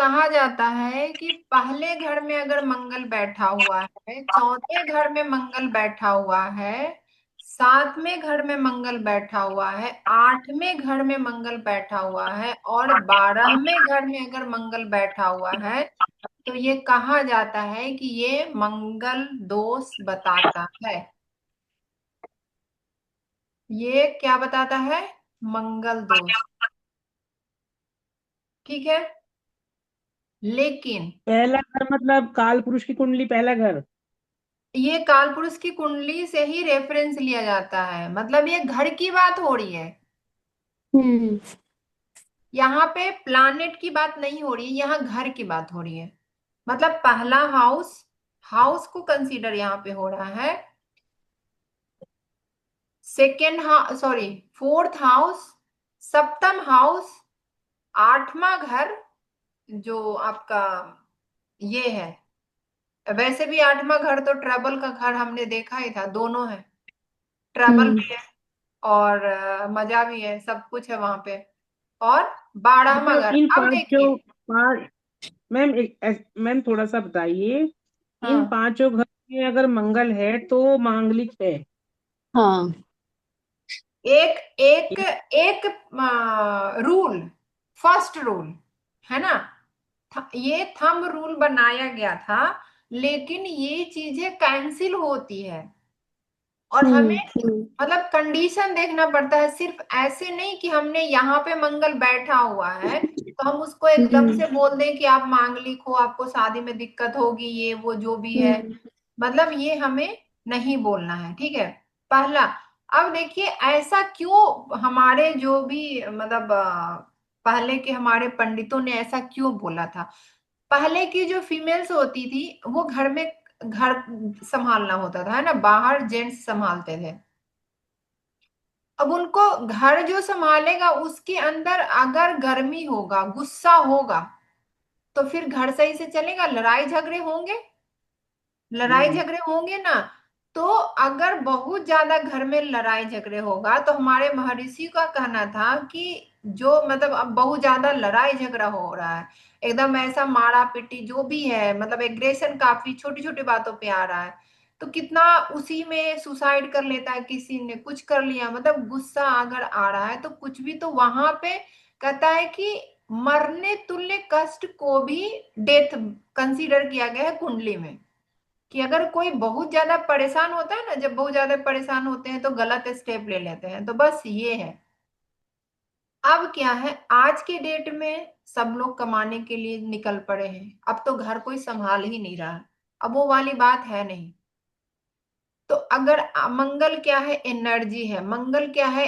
कहा जाता है कि पहले घर में अगर मंगल बैठा हुआ है, चौथे घर में मंगल बैठा हुआ है, सातवें घर में मंगल बैठा हुआ है, आठवें घर में मंगल बैठा हुआ है और 12वें घर में अगर मंगल बैठा हुआ है, तो ये कहा जाता है कि ये मंगल दोष बताता है। ये क्या बताता है? मंगल दोष। ठीक है। लेकिन पहला घर मतलब काल पुरुष की कुंडली पहला घर। ये कालपुरुष की कुंडली से ही रेफरेंस लिया जाता है, मतलब ये घर की बात हो रही है। हम्म। यहाँ पे प्लानेट की बात नहीं हो रही है, यहाँ घर की बात हो रही है। मतलब पहला हाउस, हाउस को कंसीडर यहाँ पे हो रहा है। Second house, sorry, fourth house, सप्तम हाउस, आठवां घर जो आपका ये है। वैसे भी आठवां घर तो ट्रबल का घर हमने देखा ही था, दोनों है, ट्रबल हम्म। भी है और मजा भी है, सब कुछ है वहां पे। और 12वां मतलब घर, इन अब देखिए। पांचों पांच मैम मैम थोड़ा सा बताइए। इन हाँ, पांचों घर में अगर मंगल है तो मांगलिक है। हाँ। एक एक एक रूल, फर्स्ट रूल है ना, ये थंब रूल बनाया गया था, लेकिन ये चीजें कैंसिल होती है और हमें हम्म। मतलब कंडीशन देखना पड़ता है। सिर्फ ऐसे नहीं कि हमने यहाँ पे मंगल बैठा हुआ है तो हम उसको एकदम हम्म। से बोल दें कि आप मांगलिक हो, आपको शादी में दिक्कत होगी, ये वो जो भी है। हम्म। मतलब ये हमें नहीं बोलना है, ठीक है। पहला, अब देखिए ऐसा क्यों हमारे जो भी मतलब पहले के हमारे पंडितों ने ऐसा क्यों बोला था। पहले की जो फीमेल्स होती थी वो घर में घर संभालना होता था, है ना, बाहर जेंट्स संभालते थे। अब उनको घर जो संभालेगा उसके अंदर अगर गर्मी होगा, गुस्सा होगा, तो फिर घर सही से चलेगा? लड़ाई झगड़े होंगे, लड़ाई हम्म। झगड़े होंगे ना। तो अगर बहुत ज्यादा घर में लड़ाई झगड़े होगा तो हमारे महर्षि का कहना था कि जो मतलब अब बहुत ज्यादा लड़ाई झगड़ा हो रहा है, एकदम ऐसा मारा पीटी जो भी है, मतलब एग्रेशन काफी छोटी छोटी बातों पे आ रहा है, तो कितना उसी में सुसाइड कर लेता है, किसी ने कुछ कर लिया, मतलब गुस्सा अगर आ रहा है तो कुछ भी, तो वहां पे कहता है कि मरने तुल्य कष्ट को भी डेथ कंसीडर किया गया है कुंडली में। कि अगर कोई बहुत ज्यादा परेशान होता है ना, जब बहुत ज्यादा परेशान होते हैं तो गलत स्टेप ले लेते हैं, तो बस ये है। अब क्या है, आज के डेट में सब लोग कमाने के लिए निकल पड़े हैं, अब तो घर कोई संभाल ही नहीं रहा है, अब वो वाली बात है नहीं। तो अगर मंगल क्या है? एनर्जी है। मंगल क्या है?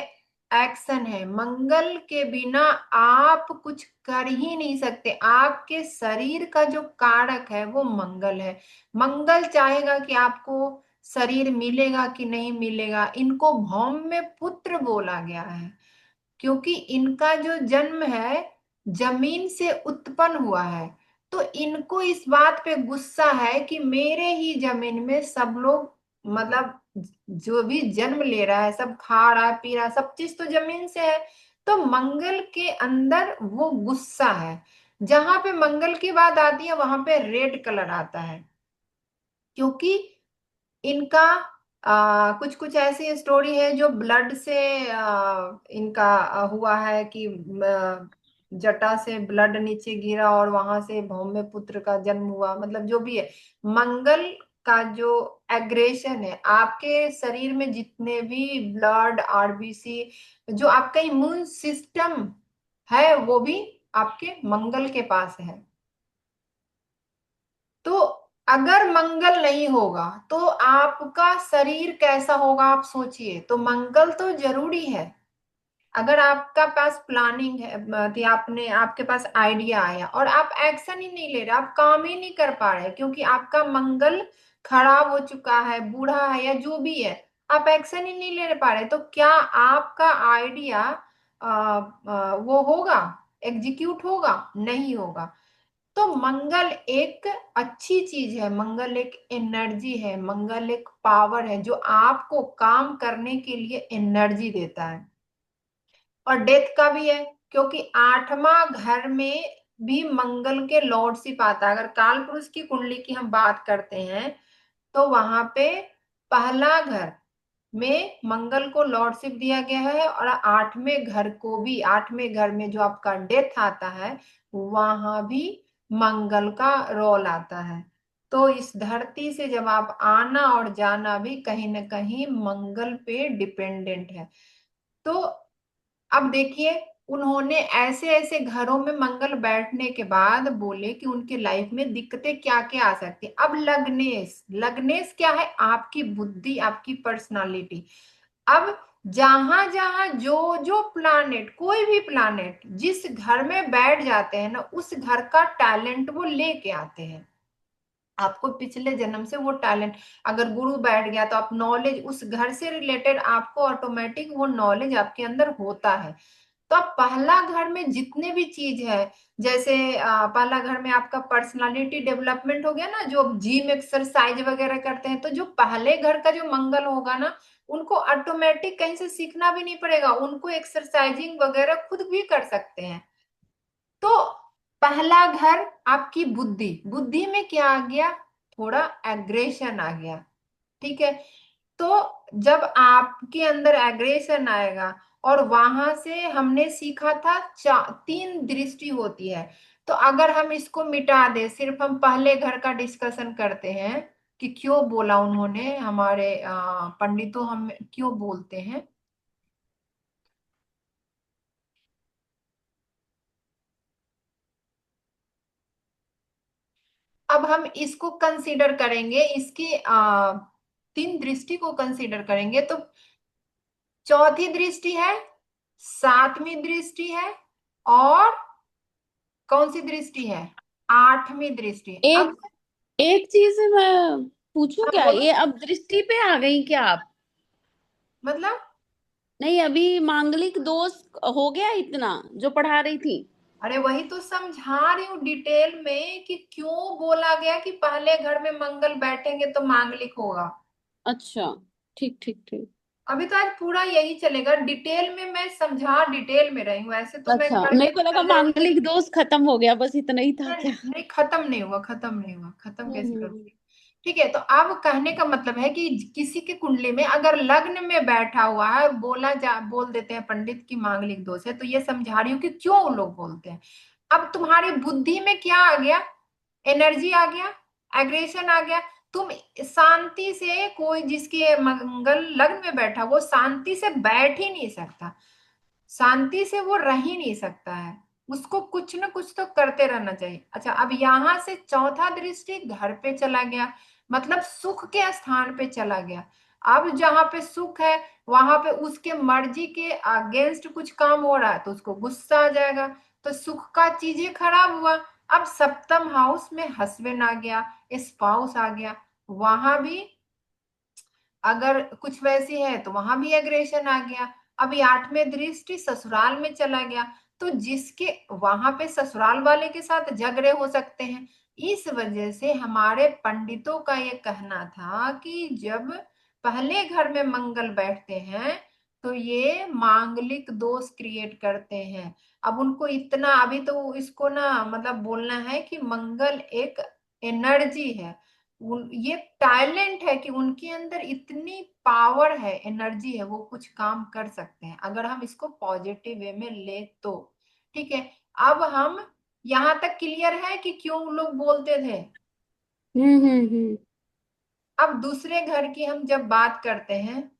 एक्शन है। मंगल के बिना आप कुछ कर ही नहीं सकते। आपके शरीर का जो कारक है वो मंगल है। मंगल चाहेगा कि आपको शरीर मिलेगा कि नहीं मिलेगा। इनको भौम में पुत्र बोला गया है क्योंकि इनका जो जन्म है जमीन से उत्पन्न हुआ है। तो इनको इस बात पे गुस्सा है कि मेरे ही जमीन में सब लोग, मतलब जो भी जन्म ले रहा है सब खा रहा है पी रहा है, सब चीज तो जमीन से है। तो मंगल के अंदर वो गुस्सा है। जहां पे मंगल की बात आती है वहां पे रेड कलर आता है, क्योंकि इनका कुछ कुछ ऐसी स्टोरी है जो ब्लड से इनका हुआ है कि जटा से ब्लड नीचे गिरा और वहां से भौम पुत्र का जन्म हुआ, मतलब जो भी है। मंगल का जो एग्रेशन है, आपके शरीर में जितने भी ब्लड आरबीसी, जो आपका इम्यून सिस्टम है वो भी आपके मंगल के पास है। तो अगर मंगल नहीं होगा तो आपका शरीर कैसा होगा आप सोचिए। तो मंगल तो जरूरी है। अगर आपका पास प्लानिंग है, कि आपने आपके पास आइडिया आया और आप एक्शन ही नहीं ले रहे, आप काम ही नहीं कर पा रहे क्योंकि आपका मंगल खराब हो चुका है, बूढ़ा है या जो भी है, आप एक्शन ही नहीं ले पा रहे, तो क्या आपका आइडिया वो होगा, एग्जीक्यूट होगा? नहीं होगा। तो मंगल एक अच्छी चीज है, मंगल एक एनर्जी है, मंगल एक पावर है जो आपको काम करने के लिए एनर्जी देता है। और डेथ का भी है, क्योंकि आठवां घर में भी मंगल के लॉर्डशिप आता है। अगर काल पुरुष की कुंडली की हम बात करते हैं तो वहां पे पहला घर में मंगल को लॉर्डशिप दिया गया है, और आठवें घर को भी, आठवें घर में जो आपका डेथ आता है वहां भी मंगल का रोल आता है। तो इस धरती से जब आप आना और जाना भी कहीं ना कहीं मंगल पे डिपेंडेंट है। तो अब देखिए, उन्होंने ऐसे ऐसे घरों में मंगल बैठने के बाद बोले कि उनके लाइफ में दिक्कतें क्या क्या आ सकती है। अब लग्नेश, लग्नेश क्या है? आपकी बुद्धि, आपकी पर्सनालिटी। अब जहां जहां जो जो प्लानेट, कोई भी प्लानेट जिस घर में बैठ जाते हैं ना, उस घर का टैलेंट वो लेके आते हैं। आपको पिछले जन्म से वो टैलेंट, अगर गुरु बैठ गया तो आप नॉलेज उस घर से रिलेटेड आपको ऑटोमेटिक वो नॉलेज आपके अंदर होता है। तो अब पहला घर में जितने भी चीज है, जैसे पहला घर में आपका पर्सनालिटी डेवलपमेंट हो गया ना, जो जिम एक्सरसाइज वगैरह करते हैं, तो जो पहले घर का जो मंगल होगा ना, उनको ऑटोमेटिक कहीं से सीखना भी नहीं पड़ेगा, उनको एक्सरसाइजिंग वगैरह खुद भी कर सकते हैं। तो पहला घर आपकी बुद्धि, बुद्धि में क्या आ गया? थोड़ा एग्रेशन आ गया। ठीक है। तो जब आपके अंदर एग्रेशन आएगा, और वहां से हमने सीखा था तीन दृष्टि होती है। तो अगर हम इसको मिटा दे, सिर्फ हम पहले घर का डिस्कशन करते हैं कि क्यों बोला उन्होंने, हमारे पंडितों हम क्यों बोलते हैं। अब हम इसको कंसीडर करेंगे, इसकी तीन दृष्टि को कंसीडर करेंगे, तो चौथी दृष्टि है, सातवीं दृष्टि है, और कौन सी दृष्टि है? आठवीं दृष्टि। एक अब एक चीज मैं पूछूं हाँ क्या, बोलो। ये अब दृष्टि पे आ गई क्या आप? मतलब नहीं, अभी मांगलिक दोष हो गया इतना जो पढ़ा रही थी। अरे वही तो समझा रही हूँ डिटेल में कि क्यों बोला गया कि पहले घर में मंगल बैठेंगे तो मांगलिक होगा। अच्छा, ठीक ठीक ठीक। अभी तो आज पूरा यही चलेगा, डिटेल में मैं समझा, डिटेल में रही हूँ, ऐसे तो मैं अच्छा, घर के मेरे को लगा पहले मांगलिक दोष खत्म हो गया, बस इतना ही था नहीं क्या? नहीं, खत्म नहीं हुआ, खत्म नहीं हुआ, खत्म कैसे हम्म। करूंगी। ठीक है, तो अब कहने का मतलब है कि किसी की कुंडली में अगर लग्न में बैठा हुआ है, बोल देते हैं पंडित की मांगलिक दोष है, तो ये समझा रही हूँ कि क्यों वो लोग बोलते हैं। अब तुम्हारी बुद्धि में क्या आ गया? एनर्जी आ गया, एग्रेशन आ गया। तुम शांति से, कोई जिसके मंगल लग्न में बैठा वो शांति से बैठ ही नहीं सकता, शांति से वो रह ही नहीं सकता है, उसको कुछ ना कुछ तो करते रहना चाहिए। अच्छा, अब यहां से चौथा दृष्टि घर पे चला गया, मतलब सुख के स्थान पे चला गया। अब जहां पे सुख है वहां पे उसके मर्जी के अगेंस्ट कुछ काम हो रहा है तो उसको गुस्सा आ जाएगा, तो सुख का चीजें खराब हुआ। अब सप्तम हाउस में हस्बैंड आ गया, स्पाउस आ गया, वहां भी अगर कुछ वैसी है तो वहां भी एग्रेशन आ गया। अभी आठवें दृष्टि ससुराल में चला गया, तो जिसके वहां पे ससुराल वाले के साथ झगड़े हो सकते हैं। इस वजह से हमारे पंडितों का ये कहना था कि जब पहले घर में मंगल बैठते हैं तो ये मांगलिक दोष क्रिएट करते हैं। अब उनको इतना, अभी तो इसको ना मतलब बोलना है कि मंगल एक एनर्जी है, ये टैलेंट है कि उनके अंदर इतनी पावर है, एनर्जी है, वो कुछ काम कर सकते हैं अगर हम इसको पॉजिटिव वे में ले तो। ठीक है। अब हम यहां तक क्लियर है कि क्यों लोग बोलते थे। हम्म। अब दूसरे घर की हम जब बात करते हैं,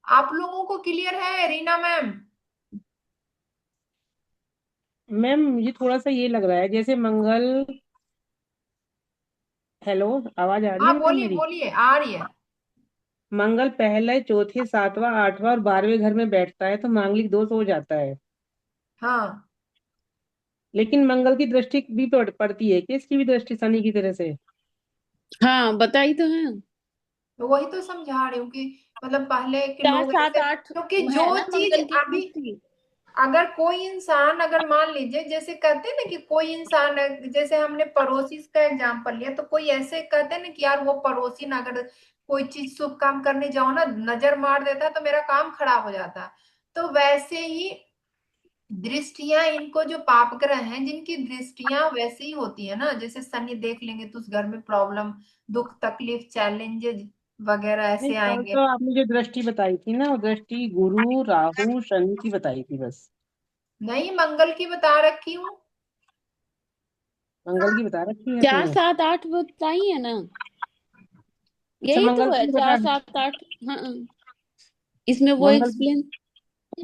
आप लोगों को क्लियर है रीना मैम? मैम मुझे थोड़ा सा ये लग रहा है जैसे मंगल, हेलो, आवाज आ रही हाँ है मैम बोलिए मेरी? बोलिए, आ रही है। मंगल पहले, चौथे, सातवां, आठवां और 12वें घर में बैठता है तो मांगलिक दोष हो जाता है। हाँ लेकिन मंगल की दृष्टि भी पड़ती है कि इसकी भी दृष्टि शनि की तरह से। हाँ, बताई तो है। तो वही तो समझा रही हूँ कि मतलब पहले के चार लोग सात ऐसे, आठ क्योंकि है जो ना चीज मंगल की अभी, दृष्टि। अगर कोई इंसान, अगर मान लीजिए जैसे कहते हैं ना कि कोई इंसान जैसे हमने पड़ोसी का एग्जांपल लिया, तो कोई ऐसे कहते हैं ना कि यार वो पड़ोसी ना, अगर कोई चीज शुभ काम करने जाओ ना, नजर मार देता तो मेरा काम खराब हो जाता। तो वैसे ही दृष्टियां, इनको जो पाप ग्रह हैं जिनकी दृष्टियां वैसे ही होती है ना, जैसे शनि देख लेंगे तो उस घर में प्रॉब्लम, दुख तकलीफ चैलेंजेस वगैरह नहीं, ऐसे कल आएंगे। तो आपने जो दृष्टि बताई थी ना, वो दृष्टि गुरु राहु शनि की बताई थी बस। नहीं, मंगल की बता रखी हूँ। मंगल की बता रखी है चार आपने? सात आठ बताई है ना, अच्छा, यही मंगल तो है की चार बता। सात आठ। हाँ, इसमें वो मंगल की, एक्सप्लेन।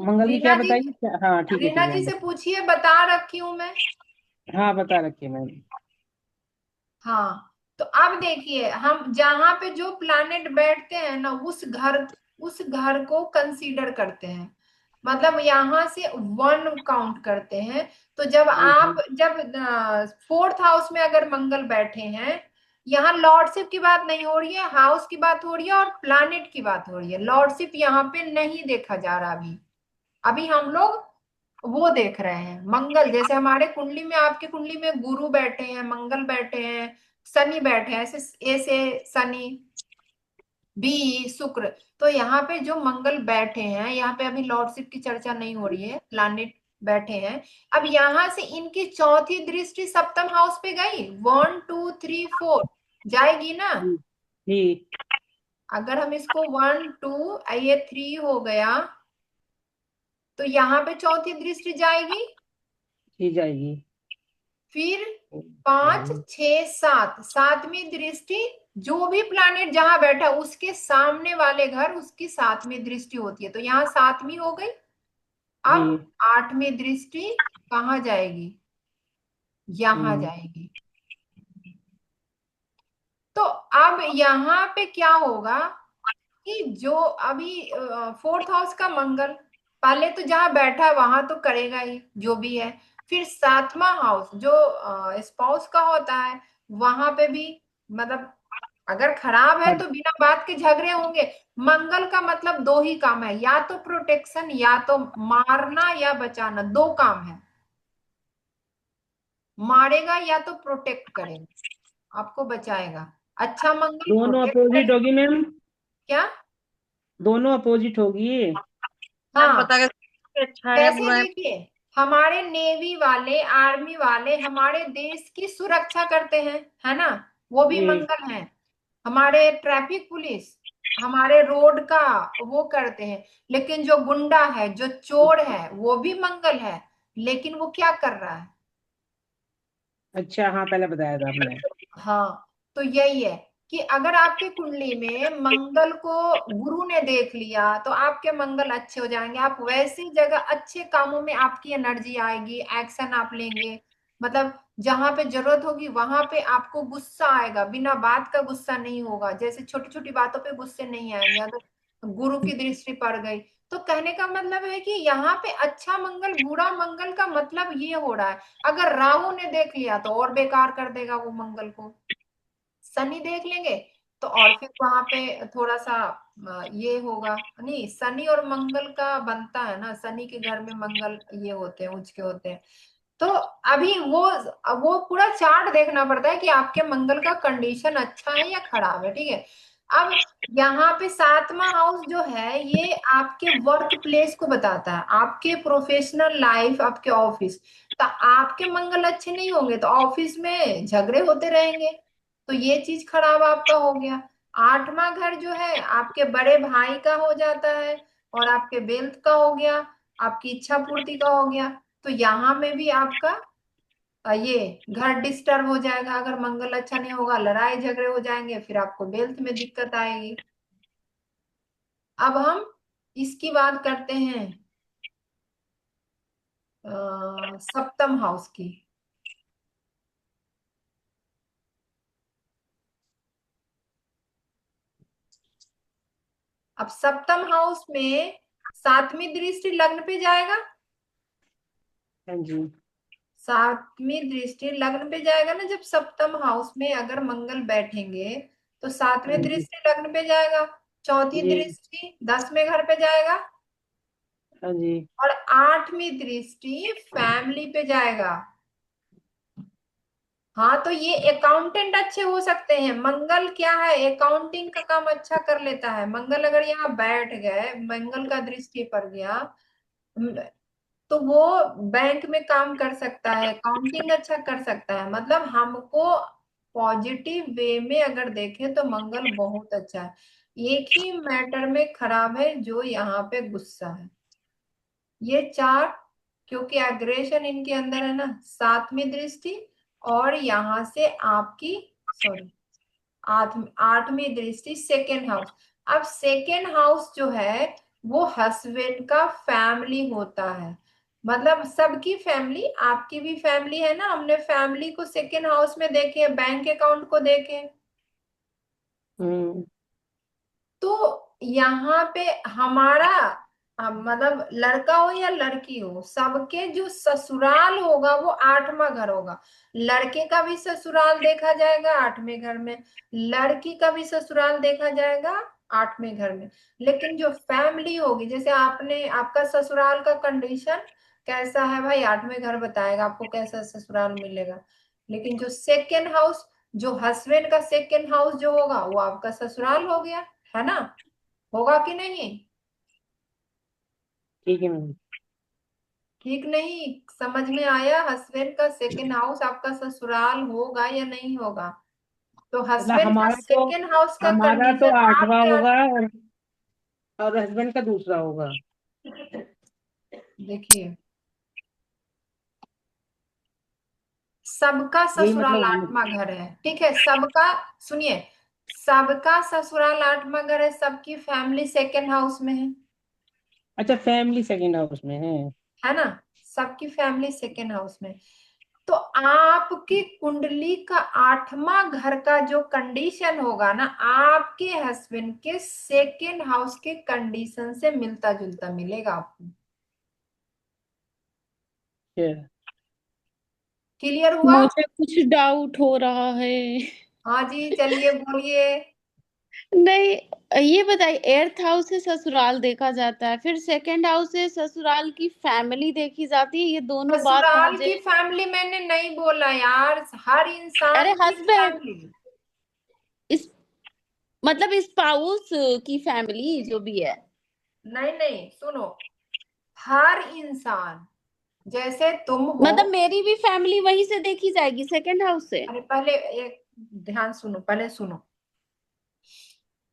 मंगल की क्या रीना जी, बताई? हाँ ठीक है, रीना ठीक है, जी हम से बता। पूछिए, बता रखी हूँ मैं। हाँ, बता रखी है मैंने। हाँ, तो अब देखिए, हम जहां पे जो प्लैनेट बैठते हैं ना, उस घर को कंसीडर करते हैं। मतलब यहां से वन काउंट करते हैं। तो हम्म, जब फोर्थ हाउस में अगर मंगल बैठे हैं, यहाँ लॉर्डशिप की बात नहीं हो रही है, हाउस की बात हो रही है और प्लैनेट की बात हो रही है। लॉर्डशिप यहाँ पे नहीं देखा जा रहा अभी। अभी हम लोग वो देख रहे हैं मंगल, जैसे हमारे कुंडली में, आपके कुंडली में गुरु बैठे हैं, मंगल बैठे हैं, शनि बैठे हैं, ऐसे ऐसे शनि, बी, शुक्र। तो यहाँ पे जो मंगल बैठे हैं, यहाँ पे अभी लॉर्डशिप की चर्चा नहीं हो रही है, प्लानिट बैठे हैं। अब यहाँ से इनकी चौथी दृष्टि सप्तम हाउस पे गई, 1 2 3 4 जाएगी ना। जी जी अगर हम इसको 1 2, ये 3 हो गया, तो यहाँ पे चौथी दृष्टि जाएगी। जी जाएगी। फिर 5 6 7, सातवीं दृष्टि, जो भी प्लैनेट जहां बैठा उसके सामने वाले घर, उसकी सातवीं दृष्टि होती है, तो यहाँ सातवीं हो गई। जी। अब आठवीं दृष्टि कहाँ जाएगी? यहाँ हम्म। जाएगी। तो अब यहाँ पे क्या होगा कि जो अभी फोर्थ हाउस का मंगल, पहले तो जहां बैठा है वहां तो करेगा ही जो भी है। फिर सातवां हाउस जो स्पाउस का होता है, वहां पे भी, मतलब अगर खराब है हाँ, तो बिना बात के झगड़े होंगे। मंगल का मतलब दो ही काम है, या तो प्रोटेक्शन, या तो मारना या बचाना, दो काम है। मारेगा या तो प्रोटेक्ट करेगा, आपको बचाएगा। अच्छा मंगल दोनों प्रोटेक्ट अपोजिट करेगा। होगी मैम। क्या? दोनों अपोजिट होगी। मैम हाँ, बता के अच्छा है कैसे बुरा है? देखिए, हमारे नेवी वाले, आर्मी वाले हमारे देश की सुरक्षा करते हैं, है ना, वो भी जी। मंगल है। हमारे ट्रैफिक पुलिस हमारे रोड का वो करते हैं। लेकिन जो गुंडा है, जो चोर है, वो भी मंगल है। लेकिन वो क्या कर रहा है? अच्छा, हाँ, पहले बताया था आपने। हाँ, तो यही है कि अगर आपकी कुंडली में मंगल को गुरु ने देख लिया, तो आपके मंगल अच्छे हो जाएंगे। आप वैसी जगह अच्छे कामों में आपकी एनर्जी आएगी, एक्शन आप लेंगे। मतलब जहां पे जरूरत होगी वहां पे आपको गुस्सा आएगा, बिना बात का गुस्सा नहीं होगा। जैसे छोटी छोटी बातों पे गुस्से नहीं आएंगे अगर गुरु की दृष्टि पड़ गई। तो कहने का मतलब है कि यहाँ पे अच्छा मंगल बुरा मंगल का मतलब ये हो रहा है। अगर राहु ने देख लिया तो और बेकार कर देगा वो मंगल को। शनि देख लेंगे तो और फिर वहां पे थोड़ा सा ये होगा। नहीं, शनि और मंगल का बनता है ना, शनि के घर में मंगल ये होते हैं, उच्च के होते हैं। तो अभी वो पूरा चार्ट देखना पड़ता है कि आपके मंगल का कंडीशन अच्छा है या खराब है, ठीक है। अब यहाँ पे सातवां हाउस जो है, ये आपके वर्क प्लेस को बताता है, आपके प्रोफेशनल लाइफ, आपके ऑफिस। तो आपके मंगल अच्छे नहीं होंगे तो ऑफिस में झगड़े होते रहेंगे, तो ये चीज खराब आपका हो गया। आठवां घर जो है आपके बड़े भाई का हो जाता है, और आपके वेल्थ का हो गया, आपकी इच्छा पूर्ति का हो गया। तो यहाँ में भी आपका ये घर डिस्टर्ब हो जाएगा। अगर मंगल अच्छा नहीं होगा, लड़ाई झगड़े हो जाएंगे, फिर आपको वेल्थ में दिक्कत आएगी। अब हम इसकी बात करते हैं सप्तम हाउस की। अब सप्तम हाउस में सातवीं दृष्टि लग्न पे जाएगा। हाँ जी। सातवीं दृष्टि लग्न पे जाएगा ना, जब सप्तम हाउस में अगर मंगल बैठेंगे तो सातवें हाँ जी। दृष्टि लग्न पे जाएगा। चौथी जी। दृष्टि 10वें घर पे जाएगा। हाँ जी। और आठवीं दृष्टि फैमिली पे जाएगा। हाँ, तो ये अकाउंटेंट अच्छे हो सकते हैं। मंगल क्या है, अकाउंटिंग का काम अच्छा कर लेता है। मंगल अगर यहाँ बैठ गए, मंगल का दृष्टि पड़ गया, तो वो बैंक में काम कर सकता है, अकाउंटिंग अच्छा कर सकता है। मतलब हमको पॉजिटिव वे में अगर देखें तो मंगल बहुत अच्छा है। एक ही मैटर में खराब है, जो यहाँ पे गुस्सा है। ये चार, क्योंकि एग्रेशन इनके अंदर है ना, सातवीं दृष्टि, और यहाँ से आपकी, सॉरी, आठवीं दृष्टि सेकेंड हाउस। अब सेकेंड हाउस जो है वो हस्बैंड का फैमिली होता है। मतलब सबकी फैमिली, आपकी भी फैमिली है ना, हमने फैमिली को सेकेंड हाउस में देखे, बैंक अकाउंट को देखे। हम्म। तो यहाँ पे हमारा मतलब लड़का हो या लड़की हो, सबके जो ससुराल होगा वो आठवां घर होगा। लड़के का भी ससुराल देखा जाएगा आठवें घर में, लड़की का भी ससुराल देखा जाएगा आठवें घर में। लेकिन जो फैमिली होगी, जैसे आपने, आपका ससुराल का कंडीशन कैसा है भाई, आठवें घर बताएगा आपको कैसा ससुराल मिलेगा। लेकिन जो सेकेंड हाउस, जो हस्बैंड का सेकेंड हाउस जो होगा वो आपका ससुराल हो गया, है ना? होगा कि नहीं? ठीक है मैम। ठीक नहीं समझ में आया? हस्बैंड का सेकेंड हाउस आपका ससुराल होगा या नहीं होगा? तो मतलब हस्बैंड का सेकेंड हाउस का हमारा तो कंडीशन आठवां आपके होगा और हस्बैंड का दूसरा होगा। देखिए, सबका यही ससुराल मतलब आठवां घर है, ठीक है, सबका, सुनिए, सबका ससुराल आठवां घर है, सबकी फैमिली सेकेंड हाउस में अच्छा, फैमिली सेकंड हाउस में है ना? सबकी फैमिली सेकेंड हाउस में। तो आपकी कुंडली का आठवां घर का जो कंडीशन होगा ना, आपके हस्बैंड के सेकेंड हाउस के कंडीशन से मिलता जुलता मिलेगा आपको। है। क्लियर हुआ? मुझे कुछ डाउट हो रहा है। हाँ जी, चलिए बोलिए। नहीं, ये बताइए, एर्थ हाउस से ससुराल देखा जाता है, फिर सेकंड हाउस से ससुराल की फैमिली देखी जाती है, ये दोनों बात ससुराल मुझे। की फैमिली मैंने नहीं बोला यार, हर अरे इंसान की हस्बैंड, फैमिली। इस मतलब स्पाउस की फैमिली जो भी है। नहीं नहीं, सुनो, हर इंसान, जैसे तुम हो। मतलब मेरी भी फैमिली वहीं से देखी जाएगी, सेकंड हाउस से। अरे पहले एक ध्यान सुनो, पहले सुनो।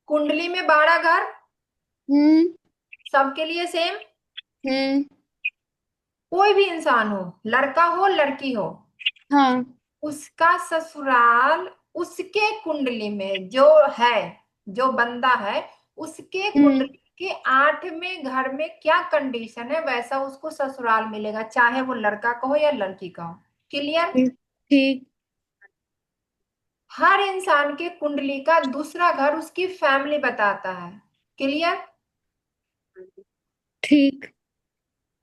कुंडली में 12 घर, हम्म। सबके लिए सेम। हम्म। कोई भी इंसान हो, लड़का हो लड़की हो, हाँ। उसका ससुराल उसके कुंडली में जो है, जो बंदा है, उसके हम्म। कुंडली के आठवें घर में क्या कंडीशन है, वैसा उसको ससुराल मिलेगा, चाहे वो लड़का का हो या लड़की का हो। क्लियर? ठीक। ठीक। हर इंसान के कुंडली का दूसरा घर उसकी फैमिली बताता है। क्लियर? ठीक।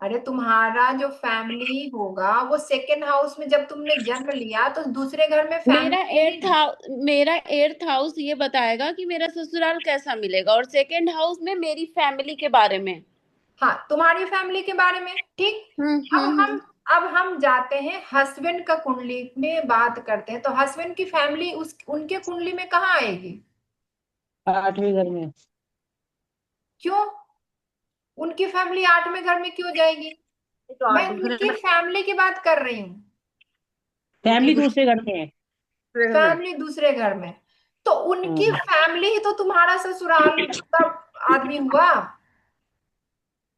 अरे तुम्हारा जो फैमिली होगा वो सेकेंड हाउस में, जब तुमने जन्म लिया तो दूसरे घर में मेरा फैमिली एर्थ नहीं। हाउस मेरा एर्थ हाउस ये बताएगा कि मेरा ससुराल कैसा मिलेगा, और सेकंड हाउस में मेरी फैमिली के बारे में। हाँ, तुम्हारी फैमिली के बारे में, ठीक। अब हम जाते हैं हस्बैंड का कुंडली में बात करते हैं, तो हस्बैंड की फैमिली उस उनके कुंडली में कहाँ आएगी? आठवें घर में। क्यों? उनकी फैमिली आठवें घर में क्यों जाएगी? तो मैं दूसरे उनकी में फैमिली की बात कर रही हूँ। फैमिली दूसरे घर में है। दूसरे में फैमिली दूसरे घर में, तो उनकी हम्म। फैमिली ही तो तुम्हारा ससुराल का आदमी हुआ।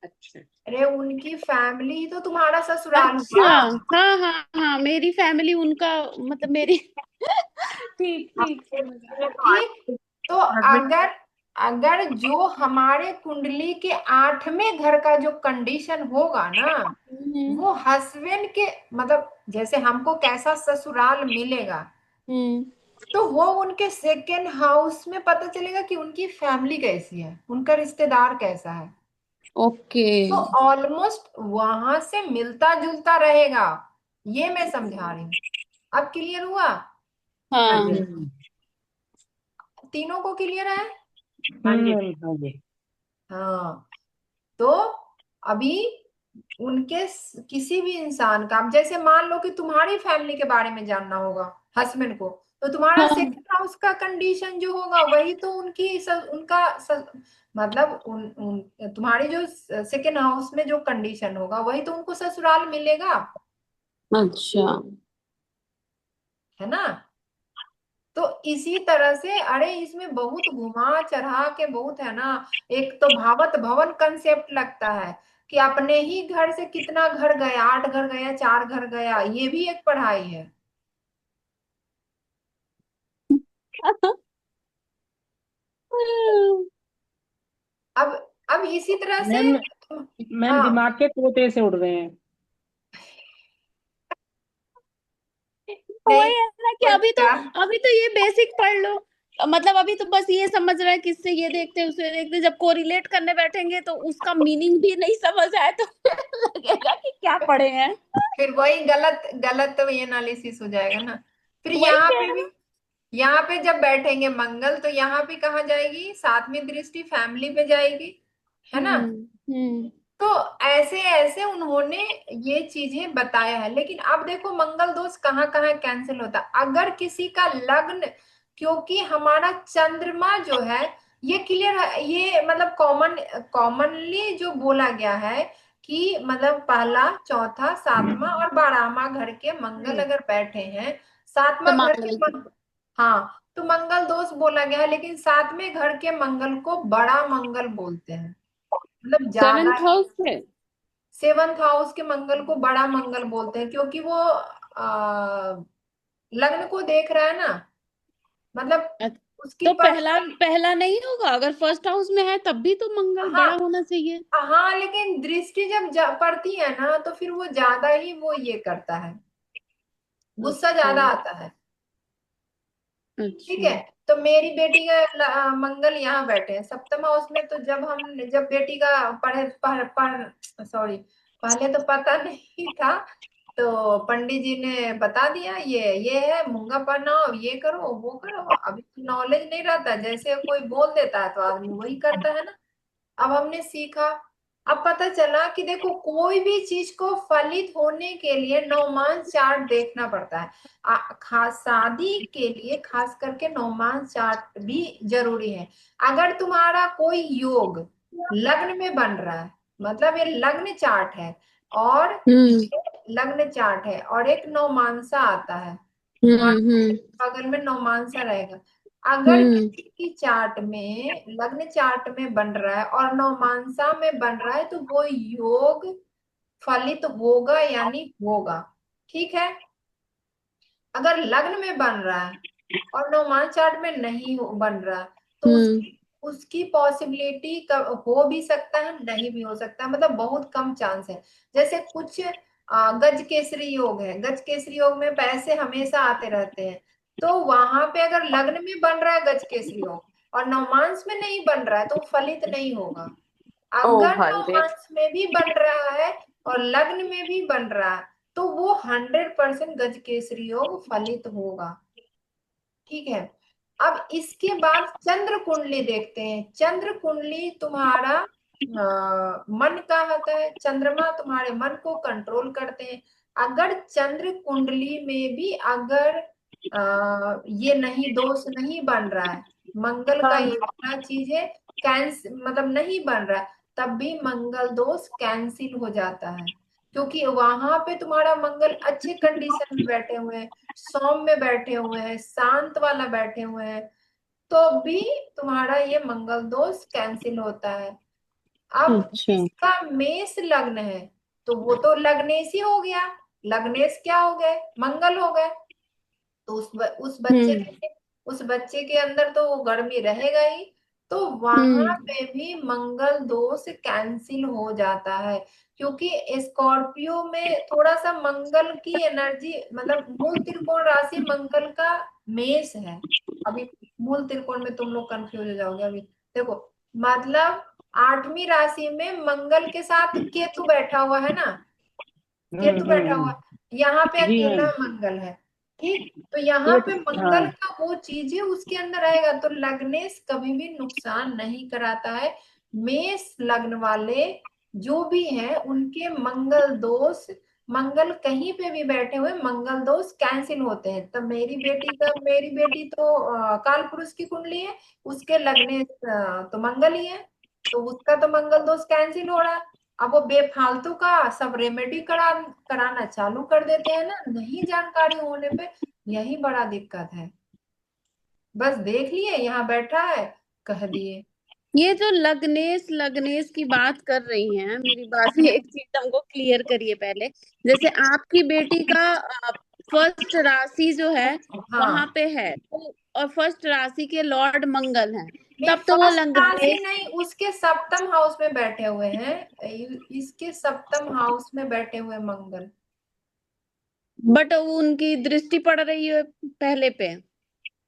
अच्छा। अरे उनकी फैमिली ही तो तुम्हारा ससुराल अच्छा। हुआ। हाँ हाँ हाँ, मेरी फैमिली उनका, मतलब मेरी ठीक ठीक, समझ आ दूसरे गया। तो ठीक। आठ तो हस्बैंड। अगर अगर जो हमारे कुंडली के आठवें घर का जो कंडीशन होगा ना, हम्म। वो हस्बैंड के, मतलब जैसे हमको कैसा ससुराल मिलेगा, हम्म। तो वो उनके सेकेंड हाउस में पता चलेगा कि उनकी फैमिली कैसी है, उनका रिश्तेदार कैसा है। ओके। तो ऑलमोस्ट वहां से मिलता जुलता रहेगा, ये मैं समझा रही हूँ। अब क्लियर हुआ? हाँ हाँ। जी। तीनों को क्लियर है? हाँ जी। हाँ जी। हाँ। तो अभी उनके किसी भी इंसान का, अब जैसे मान लो कि तुम्हारी फैमिली के बारे में जानना होगा हस्बैंड को, तो तुम्हारा हाँ। सेकंड हाउस का कंडीशन जो होगा वही तो उनकी उनका मतलब तुम्हारी जो सेकेंड हाउस में जो कंडीशन होगा वही तो उनको ससुराल मिलेगा, अच्छा। है ना। तो इसी तरह से, अरे इसमें बहुत घुमा चढ़ा के बहुत है ना। एक तो भावत भवन कंसेप्ट लगता है कि अपने ही घर से कितना घर गया, 8 घर गया, 4 घर गया, ये भी एक पढ़ाई है। अब अब इसी तरह से मैम मैम हाँ, दिमाग के तोते से उड़ रहे हैं। नहीं वही है ना कि क्या, अभी तो ये बेसिक पढ़ लो। मतलब अभी तो बस ये समझ रहा है कि इससे ये देखते उससे देखते, जब कोरिलेट करने बैठेंगे तो उसका मीनिंग भी नहीं समझ आए तो लगेगा कि क्या पढ़े हैं। फिर वही गलत गलत तो ये एनालिसिस हो जाएगा ना। फिर वही यहाँ कह पे रहे भी, यहाँ पे जब बैठेंगे मंगल तो यहाँ पे कहाँ जाएगी, सातवीं दृष्टि फैमिली पे जाएगी, है ना। हम्म। तो ऐसे ऐसे उन्होंने ये चीजें बताया है। लेकिन अब देखो मंगल दोष कहाँ कहाँ कैंसिल होता है अगर किसी का लग्न, क्योंकि हमारा चंद्रमा जो है, ये क्लियर है, ये मतलब कॉमनली जो बोला गया है कि मतलब पहला, चौथा, सातवां और 12वां घर के मंगल अगर बैठे हैं, तो सातवां घर के मांगलिक हाँ, तो मंगल दोष बोला गया है। लेकिन सातवें घर के मंगल को बड़ा मंगल बोलते हैं, मतलब ज्यादा। 7th हाउस से। सेवंथ हाउस के मंगल को बड़ा मंगल बोलते हैं, क्योंकि वो लग्न को देख रहा है ना, मतलब अच्छा, उसकी तो पहला पर्सनल। पहला नहीं होगा? अगर फर्स्ट हाउस में है तब भी तो मंगल हाँ बड़ा होना चाहिए। हाँ, लेकिन दृष्टि जब पड़ती है ना तो फिर वो ज्यादा ही वो ये करता है, गुस्सा अच्छा। ज्यादा आता है। ठीक अच्छा। है। तो मेरी बेटी का मंगल यहाँ बैठे हैं सप्तम हाउस में, तो जब बेटी का सॉरी, पहले तो पता नहीं था, तो पंडित जी ने बता दिया ये है, मूंगा पहनाओ, ये करो वो करो। अभी नॉलेज नहीं रहता, जैसे कोई बोल देता है तो आदमी वही करता है ना। अब हमने सीखा, अब पता चला कि देखो कोई भी चीज को फलित होने के लिए नौमान चार्ट देखना पड़ता है। खास शादी के लिए खास करके नौमान चार्ट भी जरूरी है। अगर तुम्हारा कोई योग लग्न में बन रहा है, मतलब ये लग्न चार्ट है, और हम्म। ये लग्न चार्ट है और एक नौमांसा आता है, हम्म। बगल में नौमांसा रहेगा। अगर हम्म। किसी की चार्ट में, लग्न चार्ट में बन रहा है और नौमांसा में बन रहा है, तो वो योग फलित होगा यानी होगा। ठीक है। अगर लग्न में बन रहा है और नौमान चार्ट में नहीं बन रहा, तो हम्म। उसकी उसकी पॉसिबिलिटी हो भी सकता है, नहीं भी हो सकता है, मतलब बहुत कम चांस है। जैसे कुछ गज केसरी योग है, गज केसरी योग में पैसे हमेशा आते रहते हैं, तो वहां पे अगर लग्न में बन रहा है गज केसरी योग और नवमांश में नहीं बन रहा है तो फलित नहीं होगा। ओ अगर भाई रे। नवमांश में भी बन रहा है और लग्न में भी बन रहा है, तो वो 100% गज केसरी योग फलित होगा। ठीक है। अब इसके बाद चंद्र कुंडली देखते हैं। चंद्र कुंडली तुम्हारा मन का होता है, चंद्रमा तुम्हारे मन को कंट्रोल करते हैं। अगर चंद्र कुंडली में भी अगर ये नहीं, दोष नहीं बन रहा है, मंगल का हाँ। ये वाला चीज है, मतलब नहीं बन रहा है, तब भी मंगल दोष कैंसिल हो जाता है। क्योंकि वहां पे तुम्हारा मंगल अच्छे कंडीशन में बैठे हुए हैं, सौम्य में बैठे हुए हैं, शांत वाला बैठे हुए हैं, तो भी तुम्हारा ये मंगल दोष कैंसिल होता है। अब अच्छा। जिसका मेष लग्न है, तो वो तो लग्नेश ही हो गया। लग्नेश क्या हो गए, मंगल हो गए। तो उस बच्चे हम्म। के उस बच्चे के अंदर तो वो गर्मी रहेगा ही, तो वहां हम्म। पे भी मंगल दोष कैंसिल हो जाता है। क्योंकि स्कॉर्पियो में थोड़ा सा मंगल की एनर्जी, मतलब मूल त्रिकोण राशि मंगल का मेष है। अभी मूल त्रिकोण में तुम लोग कंफ्यूज हो जाओगे अभी। देखो, मतलब 8वीं राशि में मंगल के साथ केतु बैठा हुआ है ना, केतु बैठा हुआ हम्म। है, यहाँ पे जी अकेला मैम। मंगल है। ठीक, तो यहाँ एक पे मंगल हाँ। का वो चीज है उसके अंदर आएगा, तो लग्नेश कभी भी नुकसान नहीं कराता है। मेष लग्न वाले जो भी हैं उनके मंगल दोष, मंगल कहीं पे भी बैठे हुए मंगल दोष कैंसिल होते हैं। तब मेरी बेटी तो काल पुरुष की कुंडली है, उसके लग्नेश तो मंगल ही है। तो उसका तो मंगल दोष कैंसिल हो रहा है। अब वो बेफालतू का सब रेमेडी कराना चालू कर देते हैं ना, नहीं जानकारी होने पे। यही बड़ा दिक्कत है। बस देख लिए यहाँ बैठा है, कह दिए। ये जो लग्नेश लग्नेश की बात कर रही हैं, मेरी बात से एक चीज हमको क्लियर करिए पहले। जैसे आपकी बेटी का फर्स्ट राशि जो है वहां हाँ, पे है तो, और फर्स्ट राशि के लॉर्ड मंगल हैं, नहीं तब तो वो फर्स्ट राशि लग्नेश। नहीं, उसके सप्तम हाउस में बैठे हुए हैं। इसके सप्तम हाउस में बैठे हुए मंगल। बट वो उनकी दृष्टि पड़ रही है पहले पे।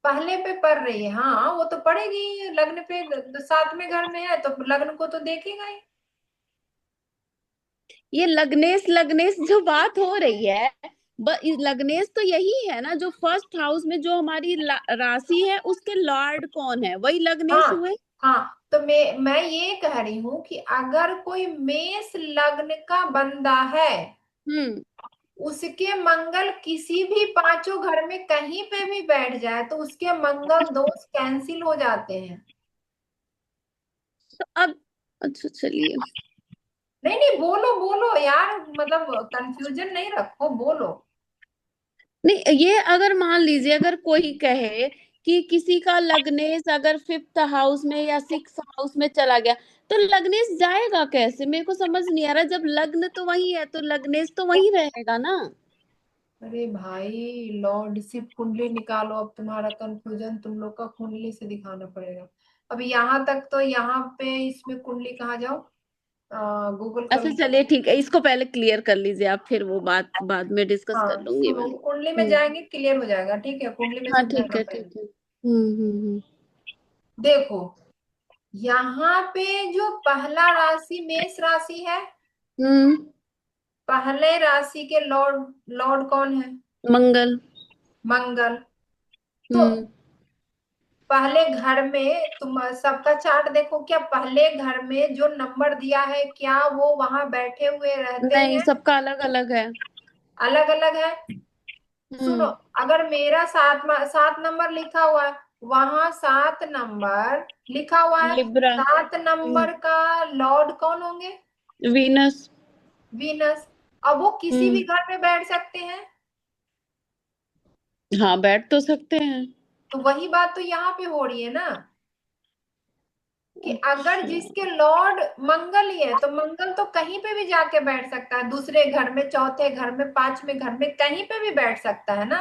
पहले पे पड़ रही है, हाँ वो तो पड़ेगी लग्न पे। सातवें घर में है तो लग्न को तो देखेगा ही। ये लग्नेश लग्नेश जो बात हो रही है, लग्नेश तो यही है ना, जो फर्स्ट हाउस में जो हमारी राशि है उसके लॉर्ड कौन है, वही लग्नेश हाँ हुए। हाँ, तो मैं ये कह रही हूँ कि अगर कोई मेष लग्न का बंदा है, हम्म। उसके मंगल किसी भी पांचों घर में कहीं पे भी बैठ जाए तो उसके मंगल दोष कैंसिल हो जाते हैं। तो अब अच्छा चलिए। नहीं नहीं, बोलो बोलो यार, मतलब कंफ्यूजन नहीं रखो, बोलो। नहीं, ये अगर मान लीजिए अगर कोई कहे कि किसी का लग्नेश अगर फिफ्थ हाउस में या सिक्स हाउस में चला गया, तो लग्नेश जाएगा कैसे, मेरे को समझ नहीं आ रहा। जब लग्न तो वही है तो लग्नेश तो वही रहेगा ना। अरे भाई लॉर्ड शिव कुंडली निकालो, अब तुम्हारा कंफ्यूजन तुम लोग का कुंडली से दिखाना पड़ेगा। अब यहाँ तक तो यहाँ पे इसमें कुंडली कहाँ जाओ, गूगल कर अच्छा लो। चलिए ठीक है, इसको पहले क्लियर कर लीजिए आप, फिर वो बात बाद में डिस्कस कर हाँ लूंगी सुनो, मैं। कुंडली में जाएंगे क्लियर हो जाएगा, ठीक है, कुंडली में हाँ ठीक समझाना है पड़ेगा। ठीक है। हम्म। देखो, यहाँ पे जो पहला राशि मेष राशि है, हम्म। पहले राशि के लॉर्ड लॉर्ड कौन है? मंगल। मंगल। तो हम्म। पहले घर में तुम सबका चार्ट देखो, क्या पहले घर में जो नंबर दिया है क्या वो वहां बैठे हुए रहते नहीं, हैं? सबका अलग अलग है। अलग अलग है। सुनो, हम्म। अगर मेरा 7 नंबर लिखा हुआ है, वहां 7 नंबर लिखा हुआ है, लिब्रा। 7 नंबर का लॉर्ड कौन होंगे? वीनस। वीनस। अब वो किसी भी हम्म। घर में बैठ सकते हैं। हाँ बैठ तो सकते हैं। तो वही बात तो यहाँ पे हो रही है ना, कि अगर अच्छा। जिसके लॉर्ड मंगल ही है तो मंगल तो कहीं पे भी जाके बैठ सकता है, दूसरे घर में, चौथे घर में, पांचवें घर में, कहीं पे भी बैठ सकता है ना।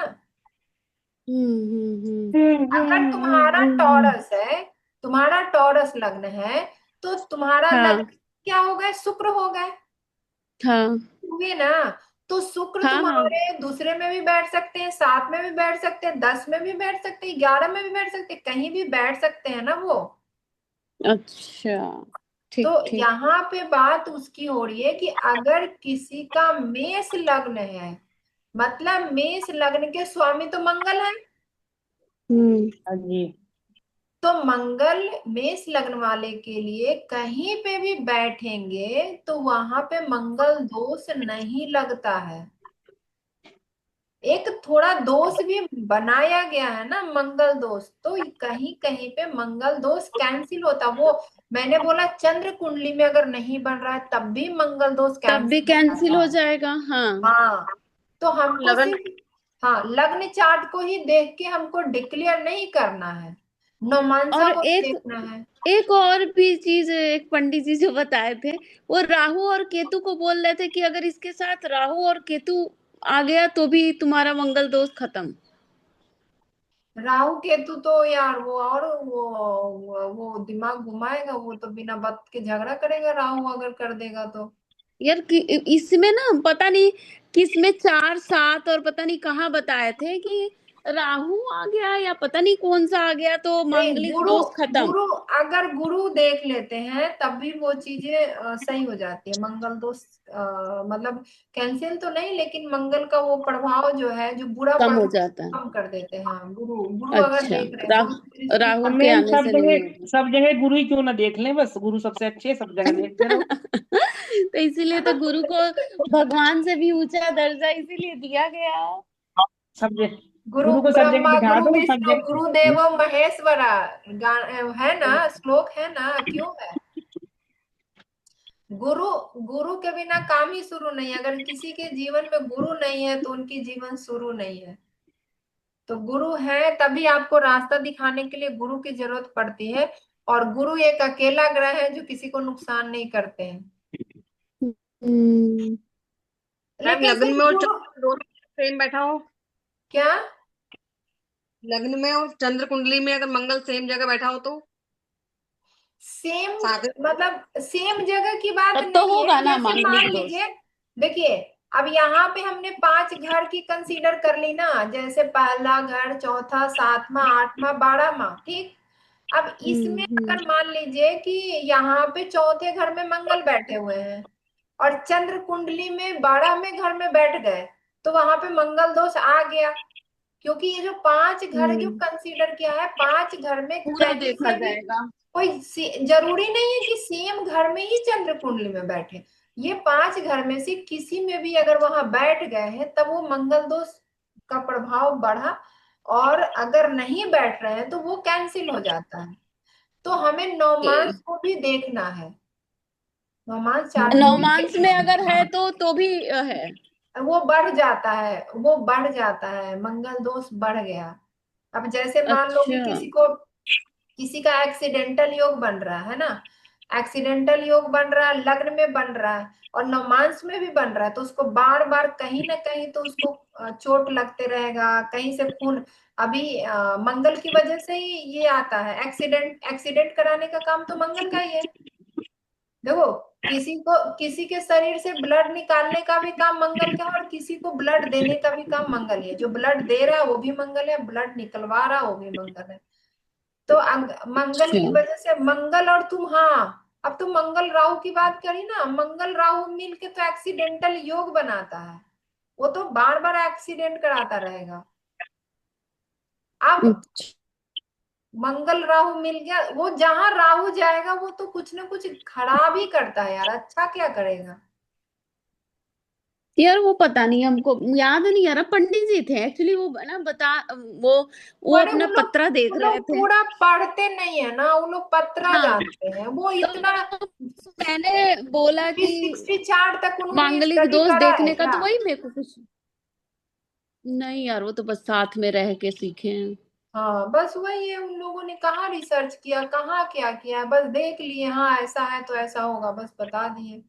हम्म। अगर तुम्हारा टॉरस है, तुम्हारा टॉरस लग्न है, तो तुम्हारा लग्न हाँ क्या हो गए? शुक्र हो गए, हाँ हुए ना। तो शुक्र हाँ हाँ। तुम्हारे दूसरे में भी बैठ सकते हैं, 7 में भी बैठ सकते हैं, 10 में भी बैठ सकते हैं, 11 में भी बैठ सकते हैं, कहीं भी बैठ सकते हैं ना वो। अच्छा तो ठीक ठीक। यहाँ पे बात उसकी हो रही है कि अगर किसी का मेष लग्न है, मतलब मेष लग्न के स्वामी तो मंगल है, हाँ जी। तो मंगल मेष लग्न वाले के लिए कहीं पे भी बैठेंगे तो वहां पे मंगल दोष नहीं लगता है। एक थोड़ा दोष भी बनाया गया है ना, मंगल दोष, तो कहीं कहीं पे मंगल दोष कैंसिल होता वो। मैंने बोला चंद्र कुंडली में अगर नहीं बन रहा है तब भी मंगल दोष तब भी कैंसिल हो कैंसिल जाता हो है। जाएगा हाँ। हाँ, तो हमको लगन। सिर्फ, हाँ, लग्न चार्ट को ही देख के हमको डिक्लेयर नहीं करना है, नौमांसा और को भी एक देखना है। एक और भी चीज, एक पंडित जी जो बताए थे, वो राहु और केतु को बोल रहे थे कि अगर इसके साथ राहु और केतु आ गया तो भी तुम्हारा मंगल दोष खत्म। राहु केतु तो यार वो, और वो दिमाग घुमाएगा, वो तो बिना बात के झगड़ा करेगा राहु अगर कर देगा तो। यार इसमें ना पता नहीं किसमें 4 7 और पता नहीं कहाँ बताए थे कि राहु आ गया या पता नहीं कौन सा आ गया तो नहीं, मांगलिक गुरु, दोष खत्म। गुरु, अगर गुरु देख लेते हैं तब भी वो चीजें सही हो जाती है, मंगल दोष मतलब कैंसिल तो नहीं, लेकिन मंगल का वो प्रभाव जो है, जो बुरा कम हो प्रभाव जाता है। कम कर देते हैं। हाँ, गुरु गुरु अगर अच्छा। देख रहे हैं गुरु की दृष्टि राहु अब पड़ती के मैम आने सब से नहीं जगह होगा। सब जगह गुरु ही क्यों ना देख लें, बस गुरु सबसे अच्छे, सब जगह देखते रहो। तो इसीलिए तो गुरु को भगवान से भी ऊंचा दर्जा इसीलिए दिया गया है। सब जगह गुरु गुरु को सब जगह ब्रह्मा बिठा गुरु दो, सब विष्णु जगह। गुरुदेव महेश्वरा, है ना, श्लोक है ना, क्यों है? गुरु गुरु के बिना काम ही शुरू नहीं है। अगर किसी के जीवन में गुरु नहीं है तो उनकी जीवन शुरू नहीं है। तो गुरु है तभी आपको रास्ता दिखाने के लिए गुरु की जरूरत पड़ती है। और गुरु एक अकेला ग्रह है जो किसी को नुकसान नहीं करते हैं। हम्म। मैम लेकिन लग्न सिर्फ में और गुरु चंद्र दोनों सेम बैठा हो, क्या। लग्न में और चंद्र कुंडली में अगर मंगल सेम जगह बैठा हो तो सेम साथ में। मतलब सेम जगह की बात तब तो नहीं है। होगा ना जैसे मान मांगलिक दोष। लीजिए, देखिए, अब यहाँ पे हमने 5 घर की कंसीडर कर ली ना, जैसे पहला घर, चौथा, सातवां, आठवां, 12वां, ठीक। अब इसमें हम्म। अगर मान लीजिए कि यहाँ पे चौथे घर में मंगल बैठे हुए हैं और चंद्र कुंडली में 12वें घर में बैठ गए, तो वहां पे मंगल दोष आ गया। क्योंकि ये जो 5 घर जो हम्म। कंसीडर किया है, 5 घर में पूरा कहीं देखा से भी जाएगा। कोई जरूरी नहीं है कि सेम घर में ही चंद्र कुंडली में बैठे। ये 5 घर में से किसी में भी अगर वहां बैठ गए हैं तब वो मंगल दोष का प्रभाव बढ़ा। और अगर नहीं बैठ रहे हैं तो वो कैंसिल हो जाता है। तो हमें ओके। नवमांस को भी देखना है। नवमांस चार्ट को भी नौमांस में देखना है। अगर है तो भी है। वो बढ़ जाता है, वो बढ़ जाता है, मंगल दोष बढ़ गया। अब जैसे मान लो कि अच्छा। किसी का एक्सीडेंटल योग बन रहा है ना, एक्सीडेंटल योग बन रहा है, लग्न में बन रहा है और नवमांस में भी बन रहा है, तो उसको बार बार कहीं ना कहीं तो उसको चोट लगते रहेगा, कहीं से खून। अभी मंगल की वजह से ही ये आता है। एक्सीडेंट एक्सीडेंट कराने का काम तो मंगल का ही है। देखो, किसी के शरीर से ब्लड निकालने का भी काम मंगल का है और किसी को ब्लड देने का भी काम मंगल ही है। जो ब्लड दे रहा है वो भी मंगल है, ब्लड निकलवा रहा है वो भी मंगल है। तो मंगल अच्छा। की वजह से मंगल और तुम, हाँ, अब तुम मंगल राहु की बात करी ना, मंगल राहु मिलके तो एक्सीडेंटल योग बनाता है। वो तो बार बार एक्सीडेंट कराता रहेगा। अब अच्छा। मंगल राहु मिल गया, वो जहां राहु जाएगा वो तो कुछ ना कुछ खराब ही करता है यार, अच्छा क्या करेगा। यार वो पता नहीं, हमको याद नहीं आ रहा, पंडित जी थे एक्चुअली, वो ना बता, वो वो बड़े अपना पत्रा वो देख रहे लोग थे। पूरा पढ़ते नहीं है ना, वो लोग पत्रा हाँ। जानते हैं, वो तो इतना मैंने बोला कि 64 तक उन्होंने मांगलिक स्टडी दोष करा है देखने का, क्या। तो वही मेरे को कुछ नहीं यार, वो तो बस साथ में रह के सीखे हैं। हाँ, बस वही है, उन लोगों ने कहाँ रिसर्च किया, कहाँ क्या किया, बस देख लिए हाँ ऐसा है तो ऐसा होगा, बस बता दिए।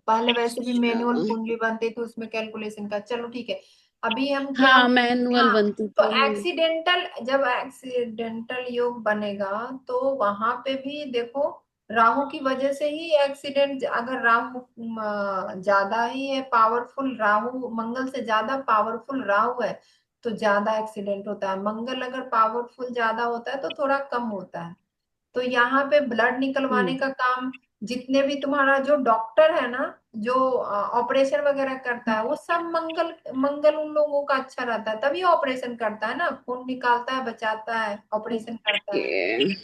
पहले वैसे भी अच्छा। मैनुअल कुंडली बनती थी उसमें कैलकुलेशन का, चलो ठीक है। अभी हम क्या, हाँ मैनुअल हाँ, बनती तो थी। एक्सीडेंटल, जब एक्सीडेंटल योग बनेगा तो वहां पे भी देखो, राहु की वजह से ही एक्सीडेंट। अगर राहु ज्यादा ही है पावरफुल, राहु मंगल से ज्यादा पावरफुल राहु है तो ज्यादा एक्सीडेंट होता है। मंगल अगर पावरफुल ज्यादा होता है तो थोड़ा कम होता है। तो यहाँ पे ब्लड निकलवाने हम्म। का काम, जितने भी तुम्हारा जो डॉक्टर है ना, जो ऑपरेशन वगैरह करता है, वो सब मंगल मंगल उन लोगों का अच्छा रहता है तभी ऑपरेशन करता है ना, खून निकालता है, बचाता है, ऑपरेशन करता है। ओके।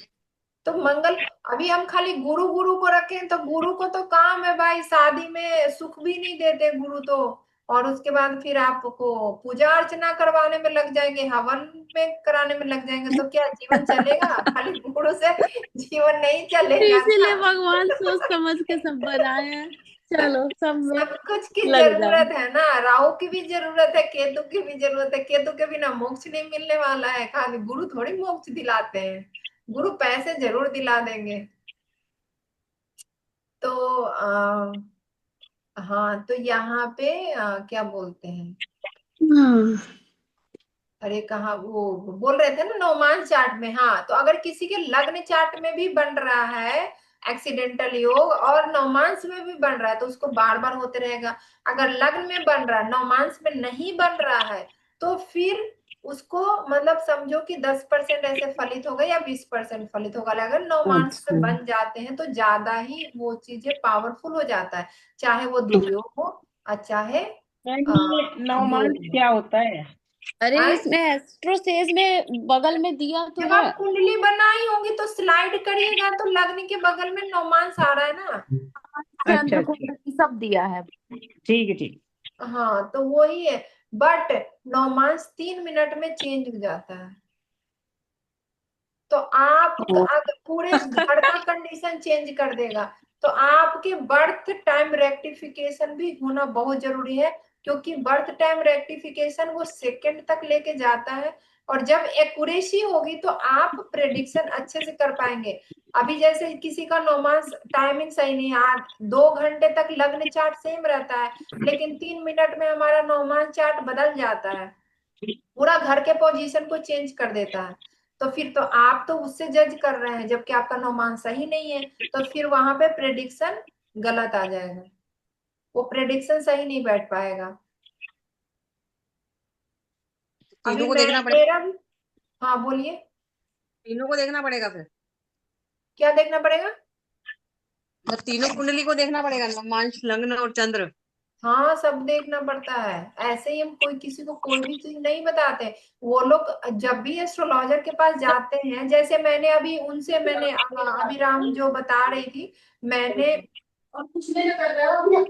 तो मंगल, अभी हम खाली गुरु गुरु को रखें तो गुरु को तो काम है भाई, शादी में सुख भी नहीं देते गुरु तो। और उसके बाद फिर आपको पूजा अर्चना करवाने में लग जाएंगे, हवन में कराने में लग जाएंगे, तो क्या जीवन चलेगा खाली गुरु से। जीवन नहीं चलेगा इसीलिए ना। भगवान सोच समझ के सब बनाए हैं। चलो सब में सब कुछ की लग जाओ। जरूरत है ना, राहु की भी जरूरत है, केतु की भी जरूरत है। केतु के बिना मोक्ष नहीं मिलने वाला है, खाली गुरु थोड़ी मोक्ष दिलाते हैं। गुरु पैसे जरूर दिला देंगे। तो हाँ, तो यहाँ पे क्या बोलते हैं, हाँ। अरे कहाँ वो बोल रहे थे ना, नौमान चार्ट में, हाँ, तो अगर किसी के लग्न चार्ट में भी बन रहा है एक्सीडेंटल योग और नौमांस में भी बन रहा है तो उसको बार बार होते रहेगा। अगर लग्न में बन रहा है, नौमांस में नहीं बन रहा है, तो फिर उसको मतलब समझो कि 10% ऐसे फलित होगा या 20% फलित होगा। अगर नौमांस अच्छा। में बन जाते हैं तो ज्यादा ही वो चीजें पावरफुल हो जाता है, चाहे वो दुर्योग हो और चाहे मैम अ, ये नवमांस योग क्या होता है? अरे हो। इसमें एस्ट्रोसेज में बगल में दिया तो जब है। आप कुंडली बनाई होंगी तो स्लाइड करिएगा तो लगने के बगल में नौमांस आ रहा है ना। अच्छा चंद्र अच्छा, कुंडली सब दिया है। ठीक है ठीक। हाँ, तो वही है। बट नौमांस 3 मिनट में चेंज हो जाता है। तो आप ओ। अगर पूरे घर का कंडीशन चेंज कर देगा। तो आपके बर्थ टाइम रेक्टिफिकेशन भी होना बहुत जरूरी है, क्योंकि बर्थ टाइम रेक्टिफिकेशन वो सेकंड तक लेके जाता है। और जब एक्यूरेसी होगी तो आप प्रेडिक्शन अच्छे से कर पाएंगे। अभी जैसे किसी का नौमांस टाइमिंग सही नहीं है, 2 घंटे तक लग्न चार्ट सेम रहता है, लेकिन 3 मिनट में हमारा नौमांस चार्ट बदल जाता है, पूरा घर के पोजीशन को चेंज कर देता है। तो फिर तो आप तो उससे जज कर रहे हैं, जबकि आपका नौमांस सही नहीं है, तो फिर वहां पे प्रेडिक्शन गलत आ जाएगा, वो प्रेडिक्शन सही नहीं बैठ पाएगा। अभी तीनों को मैं देखना पड़ेगा। मेरा भी, हाँ बोलिए। तीनों को देखना पड़ेगा फिर। क्या देखना पड़ेगा? मतलब तीनों कुंडली को देखना पड़ेगा, नवमांश, लग्न और चंद्र। हाँ, सब देखना पड़ता है। ऐसे ही हम कोई किसी को कोई भी चीज नहीं बताते। वो लोग जब भी एस्ट्रोलॉजर के पास जाते हैं, जैसे मैंने अभी उनसे, मैंने अभिराम जो बता रही थी, मैंने, और कुछ नहीं कर रहा हूँ।